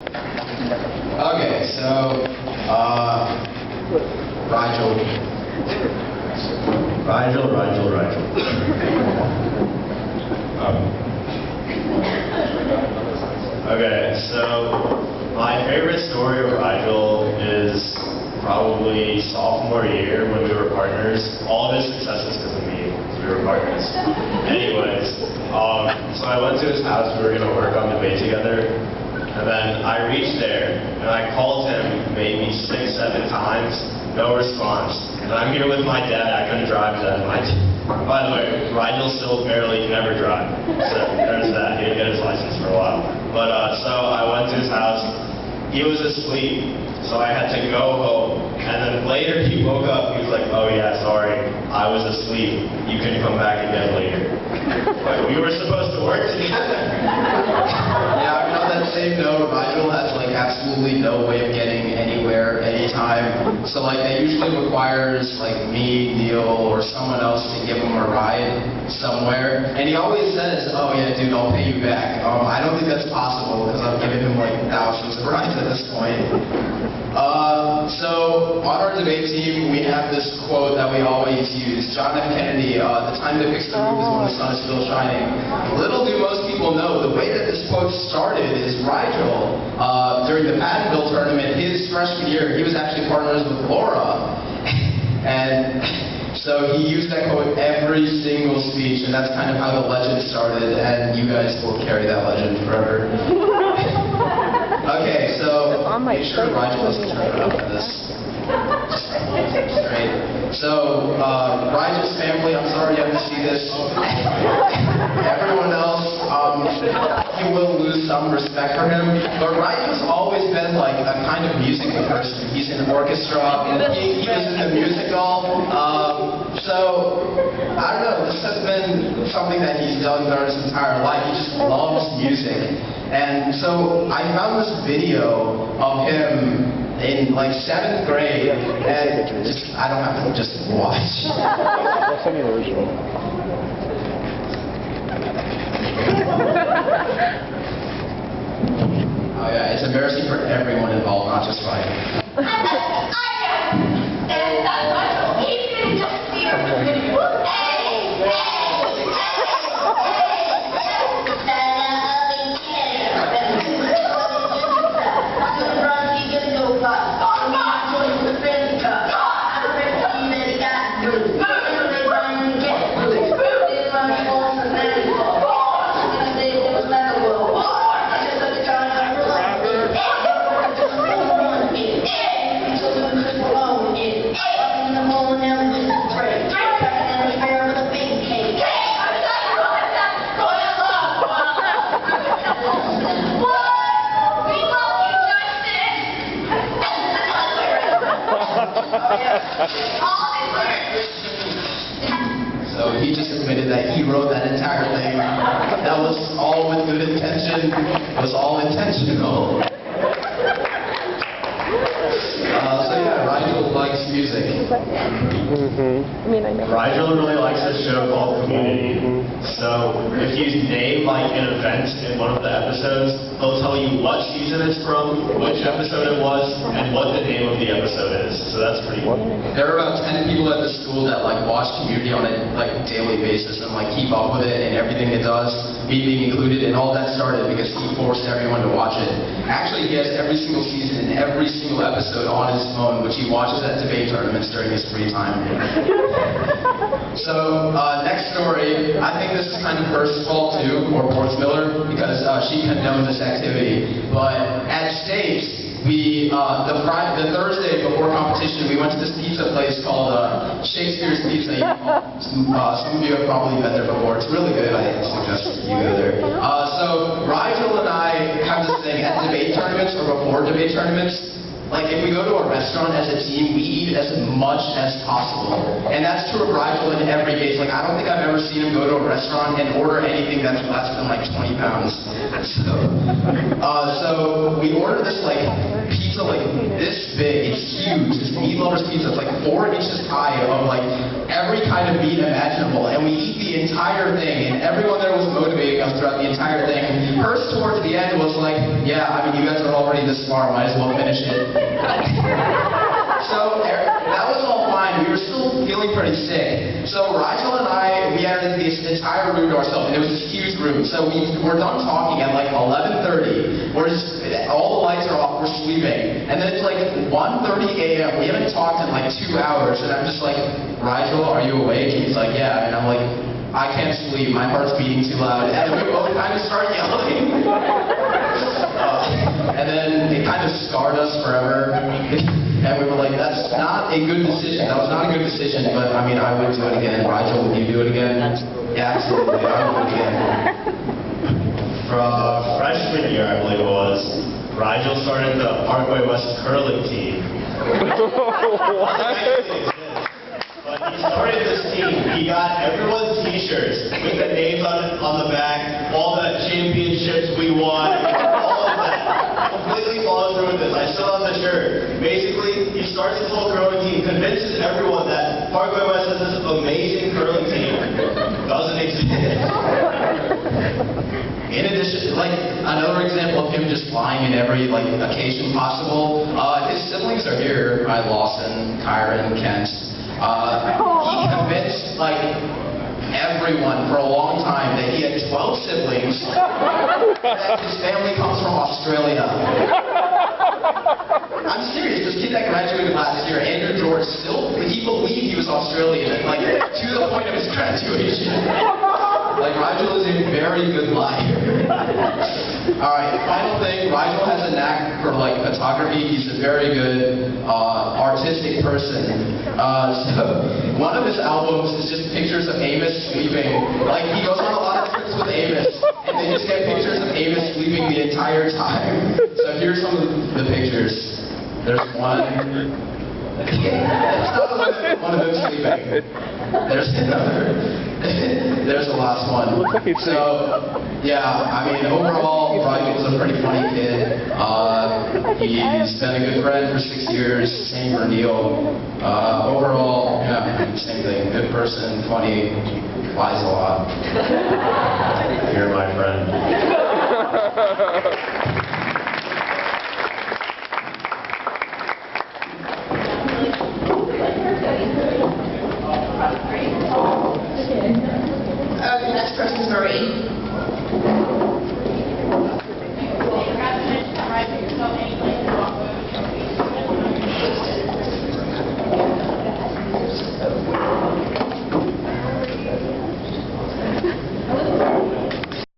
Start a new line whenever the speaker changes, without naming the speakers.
Okay, so, rigel. Rigel.
Okay, so my favorite story of Rigel is probably sophomore year when we were partners. All of his success was because of me, because we were partners. Anyways, so I went to his house, we were going to work on debate together, and then I reached there, and I called him maybe 6-7 times, no response. And I'm here with my dad, I couldn't drive then. By the way, Rigel still apparently can never drive, so there's that. He didn't get his license for a while. But so I went to his house, he was asleep, so I had to go home. And then later he woke up, he was like, oh yeah, sorry, I was asleep. You can come back again later. Like, we were supposed to work together.
Yeah, I mean, on that same note, Rigel has like absolutely no way of getting anywhere, anytime. So like that usually requires like me, Neil, or someone else to give him a ride somewhere. And he always says, oh yeah, dude, I'll pay you back. I don't think that's possible because I've given him like thousands of rides at this point. So on our debate team, we have this quote that we always use. John F. Kennedy, the time to fix the roof is when the sun is still shining. Little do most people know, the way that this quote started is Rigel, during the Pattonville tournament, his freshman year, he was actually partners with Laura. And so he used that quote every single speech, and that's kind of how the legend started, and you guys will carry that legend forever. Okay, so make sure Rigel doesn't turn around for this. Straight. So, Rigel's family, I'm sorry you have to see this. Everyone else, you will lose some respect for him. But Rigel's always been like a kind of musical person. He's in orchestra, he was in the musical. So, I don't know, this has been something that he's done throughout his entire life. He just loves music. And so I found this video of him in like 7th grade, and just, I don't have to just watch.
I'll send you the original.
Oh yeah, it's embarrassing for everyone involved, not just Ryan. So he just admitted that he wrote that entire thing. That was all with good intention. It was all intentional. So yeah, Rigel likes music.
Rigel really likes this show called Community. So if you name like an event in one of the episodes, they'll tell you what season it's from, which episode it was, and what the name of the episode is. So that's pretty cool.
There are about 10 people at the school that like watch Community on a like daily basis and like keep up with it and everything it does, me being included, and all that started because he forced everyone to watch it. Actually, he has every single season and every single episode on his phone, which he watches at debate tournaments during his free time. So, next story, I think this is kind of her fault too, or Portsmiller, because she condoned this activity. But at States, we, the Thursday before competition, we went to this pizza place called Shakespeare's Pizza. Some of you have probably been there before. It's really good. I suggest you go there. So Rigel and I have this thing at debate tournaments or before debate tournaments. like if we go to a restaurant as a team, we eat as much as possible. And that's true of Rigel in every case. Like I don't think I've ever seen him go to a restaurant and order anything that's less than like 20 pounds. So we ordered this like pizza like this big. It's huge. It's meat lovers pizza. It's like 4 inches high of like every kind of meat imaginable. And we eat the entire thing. And everyone there was motivating us throughout the entire thing. Hers towards the end was like, yeah, I mean, you guys are already this far. Might as well finish it. So that was all fine. We were still feeling pretty sick. So Rigel and I, we had this entire room to ourselves, and it was this huge room. So we're done talking at like 11:30. All the lights are off. We're sleeping, and then it's like 1:30 a.m. We haven't talked in like 2 hours, and I'm just like, Rigel, are you awake? And he's like, yeah. And I'm like, I can't sleep. My heart's beating too loud. And then we both kind of start yelling. And then it kind of scarred us forever. And we were like, that's not a good decision. That was not a good decision, but I mean, I would do it again. Rigel, would you do it again? Yeah, absolutely. I would do it again.
From freshman year, I believe it was, Rigel started the Parkway West curling team. But he started this team. He got everyone's t-shirts with the names on the back, all the championships we won, all of that. Completely followed through with this. I still have the shirt. Basically, he starts this whole curling team, convinces everyone that Parkway West has this amazing curling team. Doesn't exist.
In addition, like another example of him just lying in every like occasion possible, his siblings are here. Lawson, Kyron, Kent. He convinced like everyone for a long time that he had 12 siblings, that his family comes from Australia. I'm serious. This kid that graduated last year, Andrew George, he believed he was Australian, like to the point of his graduation. Like Rigel is a very good liar. Alright, final thing, Rigel has a knack for like photography. He's a very good artistic person. So one of his albums is just pictures of Amos sleeping. Like he goes on a lot of trips with Amos, and they just get pictures of Amos sleeping the entire time. So here's some of the pictures. There's one. It's not one of them sleeping. There's another. There's the last one. So, yeah, I mean, overall, Rigel was a pretty funny kid. He's been a good friend for 6 years. Same for Neil. Overall, yeah, same thing. Good person, funny, lies a lot.
You're my friend.